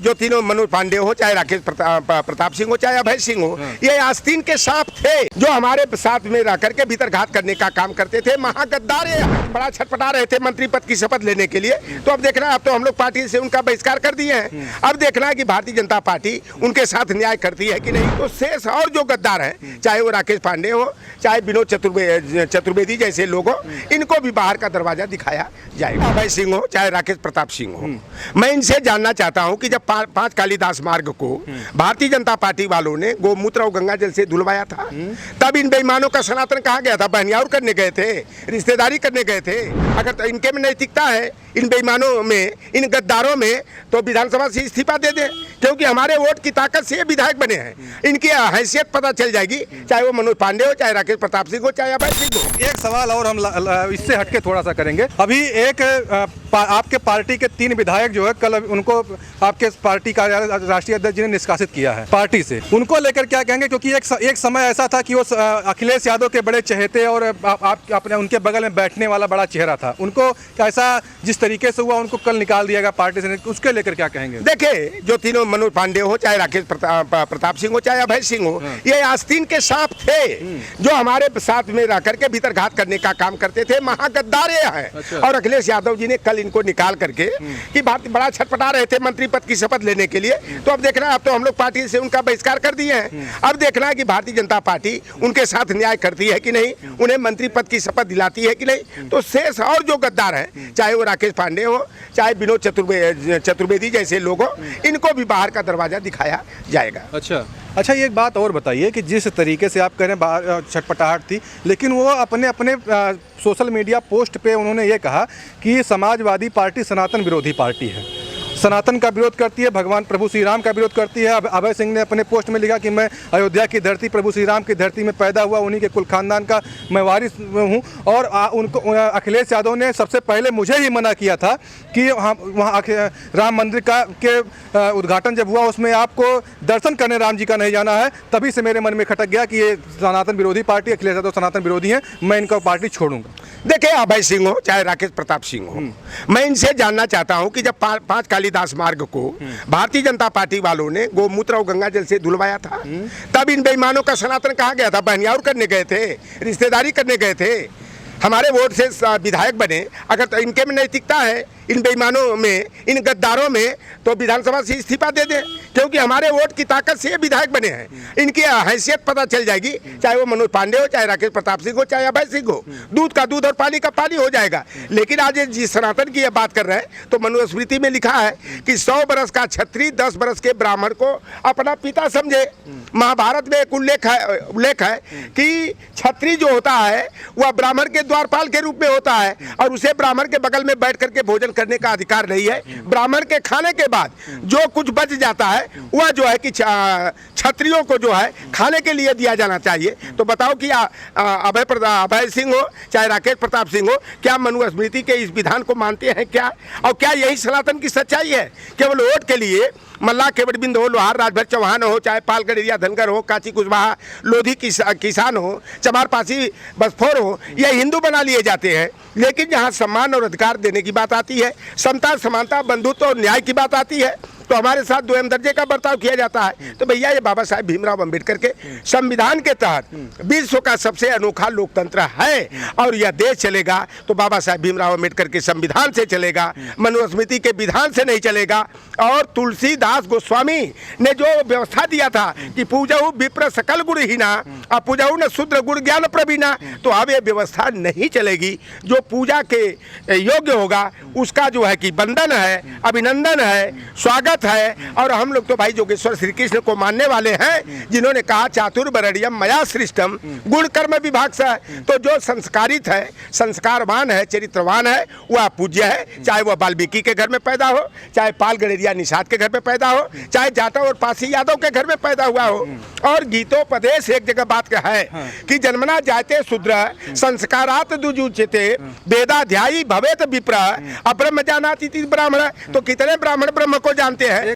जो तीनों मनोज पांडे हो, चाहे राकेश प्रताप सिंह हो, चाहे अभय सिंह हो, ये आस्तीन के सांप थे जो हमारे साथ में रह करके भीतर घात करने का काम करते थे। महागद्दार बड़ा छटपटा रहे थे मंत्री पद की शपथ लेने के लिए। तो अब देखना, अब तो हम लोग पार्टी से उनका बहिष्कार कर दिए हैं। अब देखना है कि भारतीय जनता पार्टी उनके साथ न्याय करती है कि नहीं। तो शेष और जो गद्दार हैं, चाहे वो राकेश पांडे हो, चाहे विनोद चतुर्वेदी जैसे लोग हो, इनको भी बाहर का दरवाजा दिखाया जाएगा। अभय सिंह हो, चाहे राकेश प्रताप सिंह हो, मैं इनसे जानना चाहता हूँ कि जब 5 कालीदास मार्ग को भारतीय जनता पार्टी वालों ने गोमूत्र और गंगा जल से धुलवाया था, तब इन बेईमानों का सनातन कहाँ गया था? बहनियार करने गए थे, रिश्तेदारी करने गए थे। अगर तो इनके में नैतिकता है, इन बेईमानों में, इन गद्दारों में, तो विधानसभा से इस्तीफा दे दें, क्योंकि हमारे वोट की ताकत से ये विधायक बने हैं। इनकी हैसियत पता चल जाएगी, चाहे वो मनोज पांडे हो, चाहे राकेश प्रताप सिंह हो, चाहे अभय सिंह हो। एक सवाल और हम इससे हटके थोड़ा सा करेंगे। अभी एक आपके पार्टी के 3 विधायक जो है, कल उनको आपके पार्टी का राष्ट्रीय अध्यक्ष जी ने निष्कासित किया है पार्टी से। उनको लेकर क्या कहेंगे? क्योंकि एक समय ऐसा था कि वो अखिलेश यादव के बड़े चहेते और आप अपने उनके बगल में बैठने वाला बड़ा चेहरा था। उनको कैसा जिस तरीके से हुआ, उनको कल निकाल दिया गया पार्टी से, उसके लेकर क्या कहेंगे? देखिए, जो तीनों मनोज पांडे हो, चाहे राकेश प्रताप सिंह हो, चाहे अभय सिंह हो, ये आस्तीन के सांप थे जो हमारे साथ में रह करके भीतर घात करने का काम करते थे। महागद्दार हैं। अच्छा। और अखिलेश यादव जी ने कल इनको निकाल करके कि भारतीय बड़ा छटपटा रहे थे मंत्री पद की शपथ लेने के लिए। तो अब देखना, अब तो हम लोग पार्टी से उनका बहिष्कार कर दिए हैं। अब देखना है कि भारतीय जनता पार्टी उनके साथ न्याय करती है कि नहीं, उन्हें मंत्री पद की शपथ दिलाती है कि नहीं। तो शेष और जो गद्दार हैं, चाहे वो राकेश पांडे हो, चाहे विनोद चतुर्वेदी जैसे लोग हो, इनको भी बाहर का दरवाजा दिखाया जाएगा। अच्छा, ये एक बात और बताइए कि जिस तरीके से आप कह रहे हैं बाहर छटपटाहट थी, लेकिन वो अपने सोशल मीडिया पोस्ट पे उन्होंने ये कहा कि समाजवादी पार्टी सनातन विरोधी पार्टी है, सनातन का विरोध करती है, भगवान प्रभु श्री राम का विरोध करती है। अभय सिंह ने अपने पोस्ट में लिखा कि मैं अयोध्या की धरती, प्रभु श्री राम की धरती में पैदा हुआ, उन्हीं के कुल खानदान का मैं वारिस हूँ। और उनको अखिलेश यादव ने सबसे पहले मुझे ही मना किया था कि वहाँ राम मंदिर के उद्घाटन जब हुआ, उसमें आपको दर्शन करने राम जी का नहीं जाना है। तभी से मेरे मन में खटक गया कि ये सनातन विरोधी पार्टी, अखिलेश यादव सनातन विरोधी हैं, मैं इनका पार्टी छोड़ूंगा। देखिए, अभय सिंह हो, चाहे राकेश प्रताप सिंह हो, मैं इनसे जानना चाहता हूं कि जब 5 कालीदास मार्ग को भारतीय जनता पार्टी वालों ने गोमूत्र और गंगा जल से धुलवाया था, तब इन बेईमानों का सनातन कहाँ गया था? बहनियार करने गए थे, रिश्तेदारी करने गए थे, हमारे वोट से विधायक बने। अगर तो इनके में नैतिकता है, इन बेईमानों में, इन गद्दारों में, तो विधानसभा से इस्तीफा दे दें, क्योंकि हमारे वोट की ताकत से ये विधायक बने हैं। इनकी हैसियत पता चल जाएगी, चाहे वो मनोज पांडे हो, चाहे राकेश प्रताप सिंह हो, चाहे अभय सिंह हो। दूध का दूध और पानी का पानी हो जाएगा। लेकिन आज जिस सनातन की ये बात कर रहे हैं, तो मनुस्मृति में लिखा है कि 100 बरस का क्षत्रिय 10 बरस के ब्राह्मण को अपना पिता समझे। महाभारत में एक उल्लेख है कि क्षत्रिय जो होता है वह ब्राह्मण के द्वारपाल के रूप में होता है, और उसे ब्राह्मण के बगल में बैठ करके भोजन करने का अधिकार नहीं है। ब्राह्मण के खाने के बाद जो कुछ बच जाता है वह जो है कि क्षत्रियों को जो है खाने के लिए दिया जाना चाहिए। तो बताओ कि अभय सिंह हो, चाहे राकेश प्रताप सिंह हो, क्या मनुस्मृति के इस विधान को मानते हैं क्या? और क्या यही सनातन की सच्चाई है? केवल वोट के लिए मल्ला केवटबिंद हो, लोहार राजभर चौहान हो, चाहे पाल गडेरिया धनगर हो, काची कुशवाहा लोधी किसान हो, चमार पासी बसफोर हो, ये हिंदू बना लिए जाते हैं। लेकिन जहाँ सम्मान और अधिकार देने की बात आती है, समता, समानता, बंधुत्व और न्याय की बात आती है, तो हमारे साथ दोयम दर्जे का बर्ताव किया जाता है। तो भैया, ये बाबा साहेब भीमराव अंबेडकर के संविधान के तहत विश्व का सबसे अनोखा लोकतंत्र है, और यह देश चलेगा तो बाबा साहेब भीमराव अंबेडकर के संविधान से चलेगा, मनुस्मृति के विधान से नहीं चलेगा। और तुलसीदास गोस्वामी ने जो व्यवस्था दिया था कि पूजहु विप्र सकल गुणहीना और पूजहु न शूद्र गुण ज्ञान प्रवीणा, तो अब ये व्यवस्था नहीं चलेगी। जो पूजा के योग्य होगा उसका जो है कि वंदन है, अभिनंदन है, स्वागत है। और हम लोग तो भाई जोगेश्वर श्री कृष्ण को मानने वाले हैं, जिन्होंने कहा चातुर्वर्ण्यम मया सृष्टम गुण कर्म विभाग से। तो जो संस्कारित है, संस्कारवान है, चरित्रवान है, वह पूज्य है। चाहे वह वाल्मीकि के घर में पैदा हो, चाहे पाल गडेरिया निषाद के घर में पैदा हो, चाहे जाटव और पासी यादव के घर में पैदा हुआ हो। और गीतोपदेश एक जगह बात का है कि जन्मना जाते शूद्र संस्कारात दुजुचते वेदाध्यायी भवेत विप्र अब्रह्म जानाति ब्राह्मण। तो कितने ब्राह्मण ब्रह्म को जानते हैं?